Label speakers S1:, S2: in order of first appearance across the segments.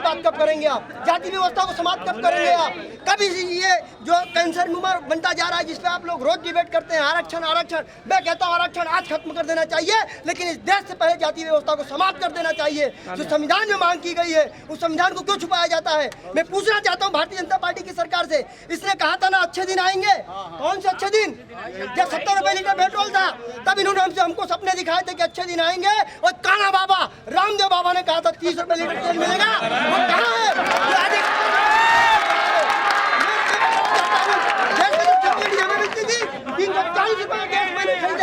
S1: बात कब करेंगे आप? जाति व्यवस्था को समाप्त कब करेंगे आप? कभी ये जो कैंसर ह्यूमर बनता जा रहा है, जिसपे आप लोग रोज डिबेट करते हैं, आरक्षण आरक्षण, मैं कहता हूँ आरक्षण आज खत्म कर देना चाहिए, लेकिन इस देश से पहले जाति व्यवस्था को समाप्त कर देना चाहिए। जो संविधान में मांग की गई है, उस संविधान को क्यों छुपाया जाता है? मैं पूछना चाहता हूँ भारतीय जनता पार्टी की सरकार से, इसने कहा था ना अच्छे दिन आएंगे, कौन से अच्छे दिन? जब 70 रुपए लीटर पेट्रोल था तब इन्होंने हमको सपने दिखाए थे कि अच्छे दिन आएंगे, और कान्हा बाबा रामदेव बाबा ने कहा था 30 रुपए लीटर तेल मिलेगा, वो कहाँ है?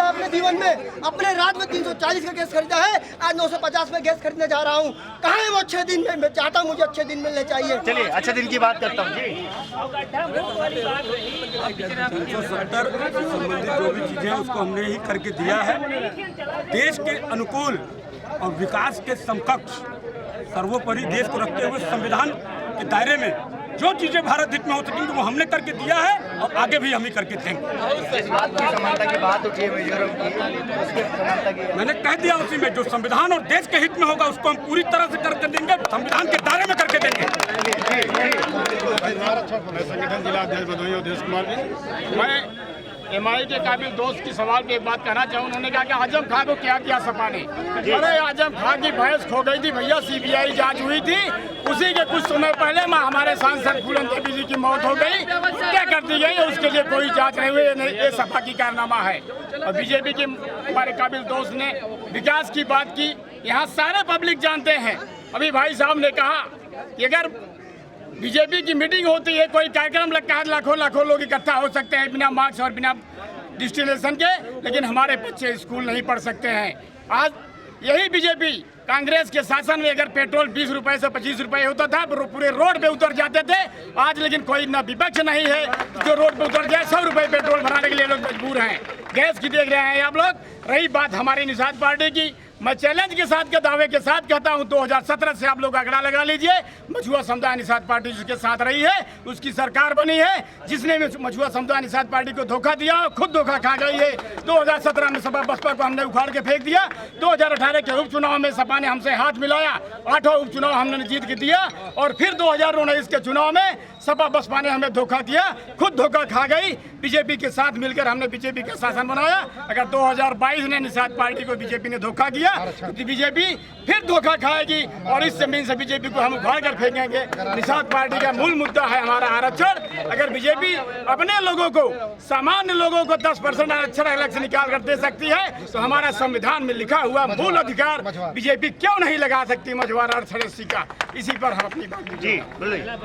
S1: अपने जीवन में, अपने रात में 340 का गैस खरीदा है, आज 950 में गैस खरीदने जा रहा हूँ। कहाँ है वो अच्छे दिन? मैं चाहता हूँ मुझे अच्छे दिन मिलने चाहिए।
S2: चलिए अच्छे दिन की बात करता हूँ जी।
S3: 370 संबंधित जो भी चीजें हैं उसको हमने ही करके दिया है। देश के अनुकूल और विकास के समकक्ष सर्वोपरि देश को रखते हुए संविधान के दायरे में जो चीजें भारत हित में हो सकेंगी वो हमने करके दिया है और आगे भी हम ही करके देंगे।
S2: इस बात की समानता की बात उठी है मिजोरम की, उसकी समानता की
S3: मैंने कह दिया उसी में जो संविधान और देश के हित में होगा उसको हम पूरी तरह से करके देंगे, संविधान के दायरे में करके देंगे।
S4: संगठन जिला अध्यक्ष बधोई अवधेश कुमार जी, मैं एमआई के काबिल दोस्त की सवाल पे एक बात कहना चाहूँ। उन्होंने कहा कि आजम खां को क्या किया सपा ने? अरे आजम खां की भैंस खो गई थी भैया, सीबीआई जांच हुई थी, उसी के कुछ समय पहले हमारे सांसद फूलन देवी जी की मौत हो गई, क्या कर दी गई? उसके लिए कोई जांच नहीं हुई, ये सपा की कारनामा है। और बीजेपी के हमारे काबिल दोस्त ने विकास की बात की, यहाँ सारे पब्लिक जानते हैं। अभी भाई साहब ने कहा कि अगर बीजेपी की मीटिंग होती है, कोई कार्यक्रम लगता है, लाखों लाखों लोग इकट्ठा हो सकते हैं बिना मार्क्स और बिना डिस्टिलेशन के, लेकिन हमारे बच्चे स्कूल नहीं पढ़ सकते हैं। आज यही बीजेपी कांग्रेस के शासन में अगर पेट्रोल 20 रुपए से 25 रुपए होता था, पूरे रोड पे उतर जाते थे। आज लेकिन कोई न विपक्ष नहीं है जो रोड पे उतर जाए। 100 रुपए पेट्रोल भराने के लिए लोग मजबूर हैं। गैस की देख रहे हैं आप लोग। रही बात हमारी निषाद पार्टी की, मैं चैलेंज के साथ के दावे के साथ कहता हूं 2017 से आप लोग आंकड़ा लगा लीजिए, मछुआ समुदाय निषाद पार्टी जिसके साथ रही है उसकी सरकार बनी है। जिसने मछुआ समुदाय निषाद पार्टी को धोखा दिया खुद धोखा खा गई है। 2017 में सपा बसपा को हमने उखाड़ के फेंक दिया। 2018 के उपचुनाव में सपा ने हमसे हाथ मिलाया, 8 उपचुनाव हमने जीत के दिया, और फिर 2019 के चुनाव में सपा बसपा ने हमें धोखा दिया, खुद धोखा खा गई। बीजेपी के साथ मिलकर हमने बीजेपी का शासन बनाया। अगर 2022 ने निषाद पार्टी को बीजेपी ने धोखा दिया तो बीजेपी फिर धोखा खाएगी, और इस जमीन से बीजेपी को हम उखाड़ कर फेंकेंगे। निषाद पार्टी का मूल मुद्दा है हमारा आरक्षण। अगर बीजेपी अपने लोगों को, सामान्य लोगों को 10% आरक्षण अलग से निकाल कर दे सकती है तो हमारा संविधान में लिखा हुआ मूल अधिकार बीजेपी क्यों नहीं लगा सकती मझवार आरक्षण का? इसी पर हम अपनी बात
S2: जी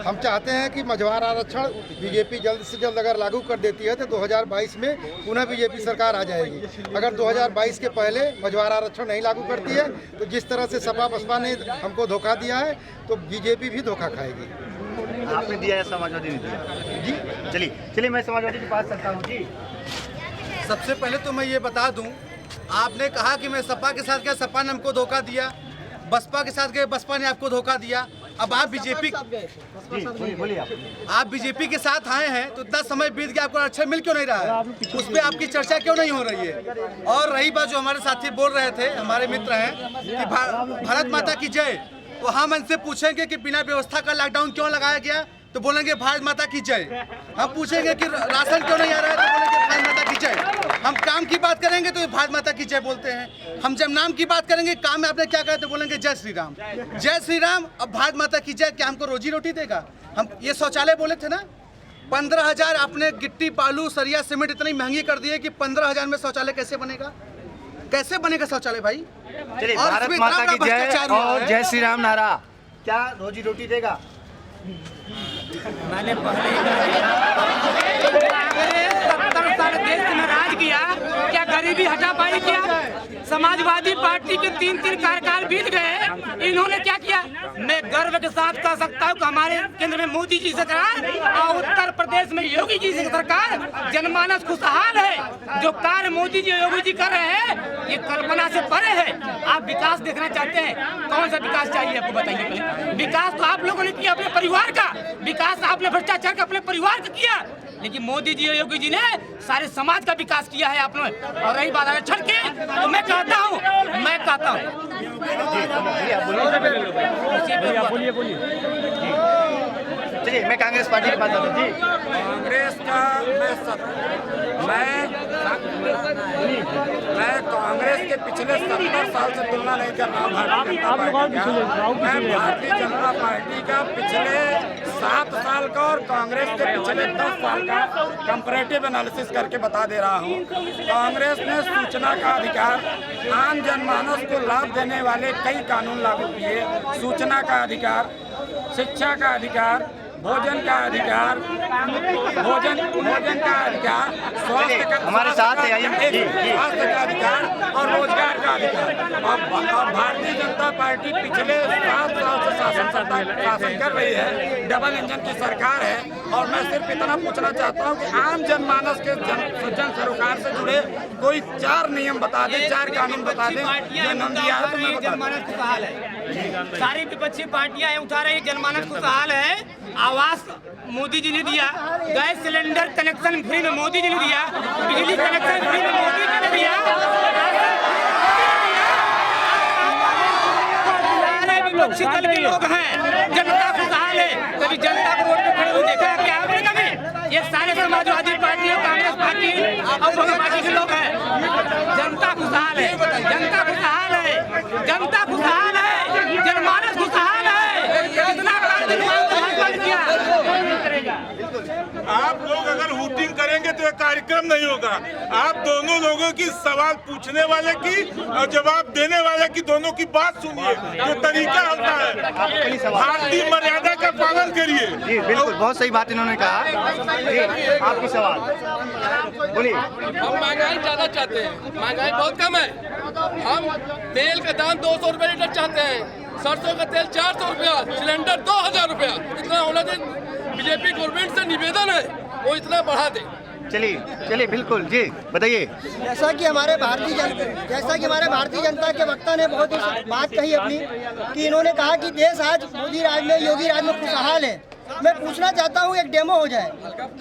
S5: हम चाहते हैं कि मझवार आरक्षण बीजेपी जल्द से जल्द अगर लागू कर देती है तो 2022 में पुनः बीजेपी सरकार आ जाएगी। अगर 2022 के पहले मझवार आरक्षण नहीं लागू करती है तो जिस तरह से सपा बसपा ने हमको धोखा दिया है तो बीजेपी भी धोखा खाएगी।
S2: आपने दिया या समाजवादी ने दिया? जी चलिए मैं समाजवादी के पास चलता हूँ जी।
S6: सबसे पहले तो मैं ये बता दूं, आपने कहा कि मैं सपा के साथ गया, सपा ने हमको धोखा दिया, बसपा के साथ गए, बसपा ने आपको धोखा दिया। अब आप बीजेपी के साथ आए हैं तो इतना समय बीत गया, आपको आरक्षण मिल क्यों नहीं रहा है? उस पर आपकी चर्चा क्यों नहीं हो रही है? और रही बात जो हमारे साथी बोल रहे थे, हमारे मित्र हैं कि भारत माता की जय, तो हम इनसे पूछेंगे कि बिना व्यवस्था का लॉकडाउन क्यों लगाया गया तो बोलेंगे भारत माता की जय। हम पूछेंगे कि राशन क्यों नहीं आ रहा है तो बोलेंगे भारत माता की जय। हम काम की बात करेंगे तो भारत माता की जय बोलते हैं। हम जब नाम की बात करेंगे, काम में आपने क्या कहा तो बोलेंगे जय श्री राम। जय श्री राम। अब भारत माता की जय क्या हमको रोजी रोटी देगा? हम ये शौचालय बोले थे ना, 15,000 आपने गिट्टी बालू सरिया सीमेंट इतनी महंगी कर दी है कि 15,000 में शौचालय कैसे बनेगा? कैसे बनेगा शौचालय भाई?
S2: चलिए भारत माता की जय और जय श्री राम नारा क्या रोजी रोटी देगा?
S7: मैंने पहले 70 साल देश में राज किया, क्या गरीबी हटा पाई? क्या समाजवादी पार्टी के 3 कार्यकाल बीत गए, इन्होंने क्या किया? मैं गर्व के साथ कह सकता हूँ कि हमारे केंद्र में मोदी जी सरकार और उत्तर प्रदेश में योगी जी की सरकार, जनमानस खुशहाल है। जो कार्य मोदी जी योगी जी कर रहे हैं ये कल्पना से परे है। आप विकास देखना चाहते हैं, कौन सा विकास चाहिए आपको बताइए पहले। विकास तो आप लोगों ने किया अपने परिवार का, विकास आपने भ्रष्टाचार का अपने परिवार का किया। लेकिन मोदी जी और योगी जी ने सारे समाज का विकास किया है आप लोग। और रही बात आरक्षण की, तो मैं कहता हूँ
S2: चलिए मैं कांग्रेस पार्टी की बात करता हूँ जी।
S3: कांग्रेस का मैं कांग्रेस के पिछले 70 साल से तुलना नहीं कर रहा हूँ भारतीय जनता पार्टी का। मैं भारतीय जनता पार्टी का पिछले 7 साल का और कांग्रेस के पिछले 10 साल का कंपैरेटिव एनालिसिस करके बता दे रहा हूँ। कांग्रेस ने सूचना का अधिकार, आम जनमानस को लाभ देने वाले कई कानून लागू किए। सूचना का अधिकार, शिक्षा का अधिकार, भोजन का अधिकार, भोजन का अधिकार, स्वास्थ्य का,
S2: हमारे साथ है
S3: स्वास्थ्य का अधिकार और रोजगार का अधिकार। और भारतीय जनता पार्टी पिछले 7 साल से शासन कर रही है, डबल इंजन की सरकार है। और मैं सिर्फ इतना पूछना चाहता हूँ कि आम जनमानस के जन सरोकार से जुड़े कोई 4 नियम बता दें, 4 कानून बता दें जो
S7: जनमानस खुशहाल है। सारी विपक्षी पार्टियां उठा रही जनमानस खुशहाल है। आवास मोदी जी ने दिया, गैस सिलेंडर कनेक्शन फ्री में मोदी जी ने दिया, बिजली कनेक्शन फ्री में मोदी जी ने दिया। सारे विपक्षी दल के लोग हैं, जनता खुशहाल है। कभी जनता को रोड पे खड़े हुए देखा है क्या आपने कभी? ये सारे समाजवादी पार्टी, कांग्रेस पार्टी और बहु पार्टी के लोग हैं। जनता खुशहाल है, जनता खुशहाल है, जनता खुशहाल है, जनमानस खुशहाल है। कितना
S8: आप लोग अगर हूटिंग करेंगे तो ये कार्यक्रम नहीं होगा। आप दोनों लोगों की सवाल पूछने वाले की और जवाब देने वाले की दोनों की बात सुनिए, जो तरीका होता है। भारतीय मर्यादा का पालन करिए।
S2: जी बिल्कुल, बहुत सही बात इन्होंने कहा। जी आपकी सवाल बोलिए।
S9: हम महंगाई ज्यादा चाहते हैं, महंगाई बहुत कम है। हम तेल का दाम 200 रुपए लीटर चाहते हैं, सरसों का तेल 400 रुपया, सिलेंडर 2000 रुपया। इतना होना चाहिए। बीजेपी गवर्नमेंट से निवेदन है वो इतना बढ़ा दे।
S2: चलिए बिल्कुल जी बताइए।
S1: जैसा कि हमारे भारतीय जनता के वक्ता ने बहुत ही बात कही अपनी, कि इन्होंने कहा कि देश आज मोदी राज में, योगी राज में खुशहाल है। मैं पूछना चाहता हूँ, एक डेमो हो जाए।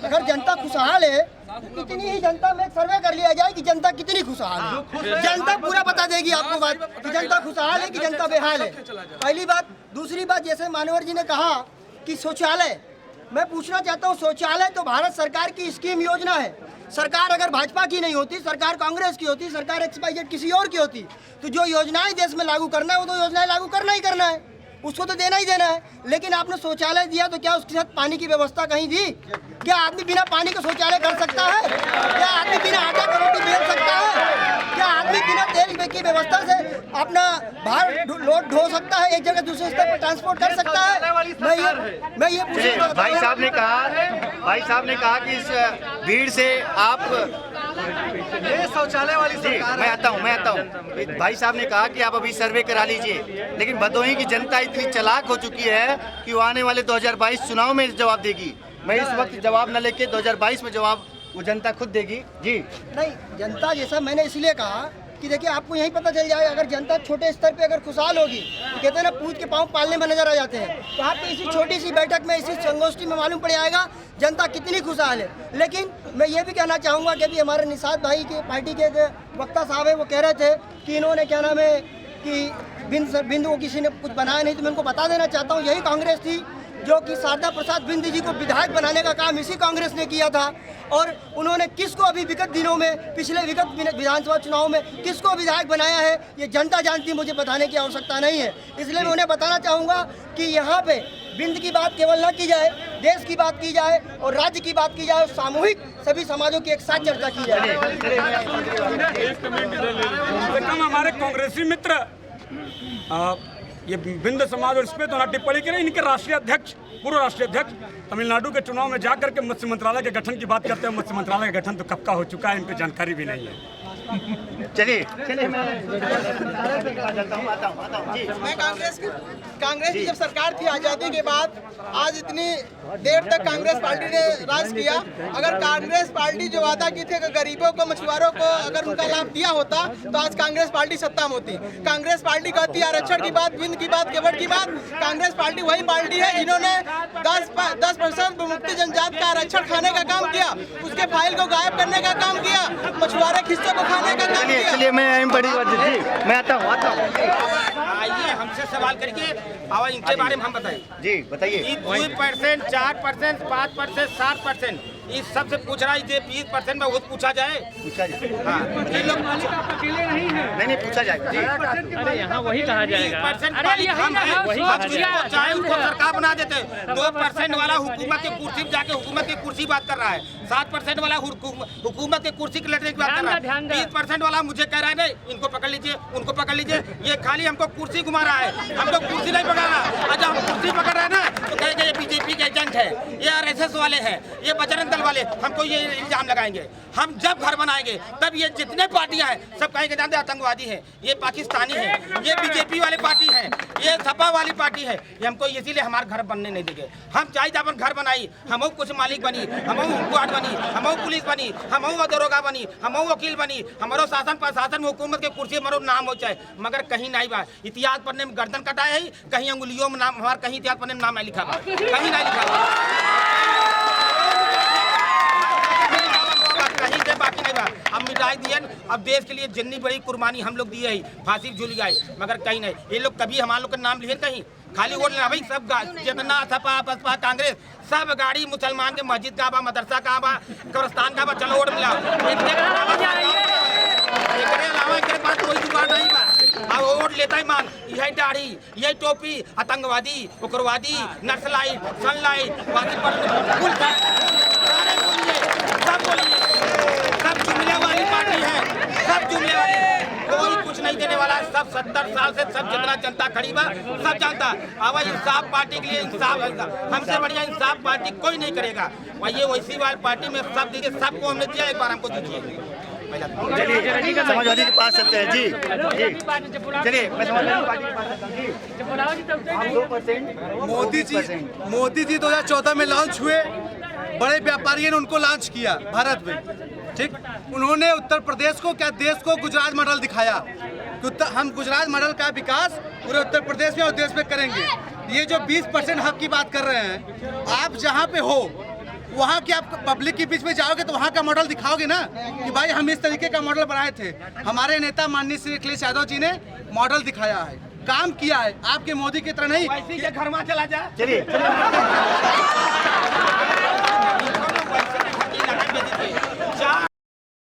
S1: अगर जनता खुशहाल है, कितनी ही जनता में सर्वे कर लिया जाए कि जनता कितनी खुशहाल है। जनता पूरा बता देगी आपको बात कि जनता खुशहाल है कि जनता बेहाल है। पहली बात। दूसरी बात, जैसे मानवर जी ने कहा कि शौचालय, मैं पूछना चाहता हूँ, शौचालय तो भारत सरकार की स्कीम योजना है। सरकार अगर भाजपा की नहीं होती, सरकार कांग्रेस की होती, सरकार XYZ किसी और की होती, तो जो योजनाएं देश में लागू करना है वो तो योजनाएं लागू करना ही करना है, उसको तो देना ही देना है। लेकिन आपने शौचालय दिया तो क्या उसके साथ पानी की व्यवस्था कहीं दी? क्या आदमी बिना पानी के शौचालय कर सकता है? क्या आदमी बिना आटा का रोटी बेच सकता है? क्या आदमी बिना तेल की व्यवस्था से अपना भार लोड ढो सकता है, एक जगह दूसरे स्तर पर ट्रांसपोर्ट कर सकता है? मैं ये
S2: भाई साहब ने कहा कि इस भीड़ से आप
S6: शौचालय वाली सरकार
S2: मैं आता हूँ। भाई साहब ने कहा कि आप अभी सर्वे करा लीजिए, लेकिन भदोही की जनता इतनी चालाक हो चुकी है कि वो आने वाले 2022 चुनाव में जवाब देगी। मैं इस वक्त जवाब न लेके 2022 में जवाब वो जनता खुद देगी। जी
S1: नहीं, जनता जैसा मैंने इसलिए कहा कि देखिए आपको यही पता चल जाएगा, अगर जनता छोटे स्तर पे अगर खुशहाल होगी, तो कहते हैं ना पूछ के पाँव पालने में नजर आ जाते हैं। तो आपको इसी छोटी सी बैठक में, इसी संगोष्ठी में मालूम पड़ जाएगा जनता कितनी खुशहाल है। लेकिन मैं ये भी कहना चाहूँगा कि अभी हमारे निषाद भाई के पार्टी के वक्ता साहब है, वो कह रहे थे कि इन्होंने क्या नाम है कि बिंद को किसी ने कुछ बनाया नहीं। तो मैं उनको बता देना चाहता हूँ, यही कांग्रेस थी जो कि शारदा प्रसाद बिंद जी को विधायक बनाने का काम इसी कांग्रेस ने किया था। और उन्होंने किसको अभी विगत दिनों में, पिछले विगत विधानसभा चुनाव में किसको विधायक बनाया है, ये जनता जानती, मुझे बताने की आवश्यकता नहीं है। इसलिए मैं उन्हें बताना चाहूँगा कि यहाँ पे बिंद की बात केवल न की जाए, देश की बात की जाए और राज्य की बात की जाए, और सामूहिक सभी समाजों की एक साथ चर्चा की जाए।
S3: हमारे कांग्रेसी मित्र ये बिंद समाज और इस पर तो ना टिप्पणी करें। इनके राष्ट्रीय अध्यक्ष, पूर्व राष्ट्रीय अध्यक्ष तमिलनाडु के चुनाव में जाकर के मत्स्य मंत्रालय के गठन की बात करते हैं। मत्स्य मंत्रालय का गठन तो कब का हो चुका है, इनको जानकारी भी नहीं है।
S2: चलिए चलिए मैं आता हूँ जी।
S6: मैं कांग्रेस की जब सरकार थी आज़ादी के बाद, आज इतनी देर तक कांग्रेस पार्टी ने राज किया। अगर कांग्रेस पार्टी जो वादा की थी अगर गरीबों को, मछुआरों को अगर उनका लाभ दिया होता तो आज कांग्रेस पार्टी सत्ता में होती। कांग्रेस पार्टी कहती है आरक्षण की बात, बिंद की बात, केवट की बात। कांग्रेस पार्टी वही पार्टी है जिन्होंने 10% विमुक्ति जनजाति का आरक्षण खाने का काम किया, उसके फाइल को गायब करने का काम किया, मछुआरे खिस्से को खाने का काम किया।
S2: चलिए मैं बड़ी बात जी, मैं आता हूँ
S7: आइए हमसे सवाल करके और इनके बारे में हम बताएं
S2: जी, बताइए।
S7: 2%, 4%, 5%, 7%, इस सबसे पूछ रहा है। ये 20% में खुद पूछा जाए,
S2: पूछा जाए।
S7: हाँ, ये लोग
S2: नहीं पूछा जाएगा जी।
S10: अरे यहाँ वही कहा जाएगा।
S7: 20% वाली हम हैं, चाहे उनको सरकार बना देते। 2% वाला हुकूमत की कुर्सी पे जाके हुकूमत की कुर्सी बात कर रहा है। 7% वाला हुकूमत की कुर्सी की लड़ने की बात कर रहा है। 20% वाला मुझे कह रहा है नहीं, इनको पकड़ लीजिए, उनको पकड़ लीजिए। ये खाली हमको कुर्सी घुमा रहा है, हमको कुर्सी नहीं पकड़ रहा। अच्छा हम कुर्सी पकड़ रहे हैं ना तो कहेंगे ये बीजेपी के एजेंट है, ये RSS वाले हैं, ये बजरंग दल वाले, हमको ये इल्जाम लगाएंगे। हम जब घर बनाएंगे तब ये जितने पार्टियां हैं सब कहेंगे जानते आतंकवादी है, ये पाकिस्तानी है, ये बीजेपी वाली पार्टी है, ये सपा वाली पार्टी है। ये हमको इसीलिए हमारे घर बनने नहीं देंगे। हम चाहे अपन घर बनाई, हम कुछ मालिक बनी, हम गार्ड बनी, हम पुलिस बनी, हम दरोगा बनी, हम वकील बनी, हमारो शासन प्रशासन हुकूमत के कुर्सी हमारो नाम हो जाए, मगर कहीं नहीं बा। इतिहास पढ़ने में गर्दन कटाए है, कहीं अंगुलियों में नाम हमारा, कहीं इतिहास पढ़ने में नाम नहीं लिखा, कहीं नहीं लिखा, कहीं से बाकी नहीं बा। अब मिटाई दिए, अब देश के लिए जितनी बड़ी कुर्बानी हम लोग दिए है, फांसी झूल गए, मगर कहीं नहीं। ये लोग कभी हमारे लोग का नाम लिए कहीं, खाली वोट लेना भाई। सब जितना सपा बसपा कांग्रेस सब गाड़ी मुसलमान के मस्जिद का बा, मदरसा का बा, कब्रस्तान का बा, चलो वोट मिला। पास कोई दुकान नहीं बा, अब वोट लेता ही मान यही दाढ़ी, यही टोपी, आतंकवादी, उग्रवादी, नक्सलाइट, सनलाइट, सब बोलिए, सब जुमले वाली पार्टी है, सब जुमले वाली, कोई कुछ नहीं देने वाला। सब 70 साल से सब जितना जनता खड़ी बा सब जानता। अब इंसाफ पार्टी के लिए इंसाफ, हमसे बढ़िया इंसाफ पार्टी कोई नहीं करेगा। और ये वैसी वाली पार्टी में सब दीजिए, सबको हमने दिया, एक बार हमको दीजिए।
S2: चलिए समाजवादी के पास चलते हैं जी, चलिए मैं समाजवादी पार्टी के पास चलता हूँ जी। 2%
S6: मोदी जी 2014 में लॉन्च हुए, बड़े व्यापारियों ने उनको लॉन्च किया भारत में, ठीक। उन्होंने उत्तर प्रदेश को क्या देश को गुजरात मॉडल दिखाया कि हम गुजरात मॉडल का विकास पूरे उत्तर प्रदेश में और देश में करेंगे। ये जो 20% हक की बात कर रहे हैं, आप जहाँ पे हो वहाँ के आप पब्लिक के बीच में जाओगे तो वहाँ का मॉडल दिखाओगे ना कि भाई हम इस तरीके का मॉडल बनाए थे। हमारे नेता माननीय श्री अखिलेश यादव जी ने मॉडल दिखाया है, काम किया है, आपके मोदी की तरह नहीं।
S7: वैसे के घर में चला जा,
S2: चलिए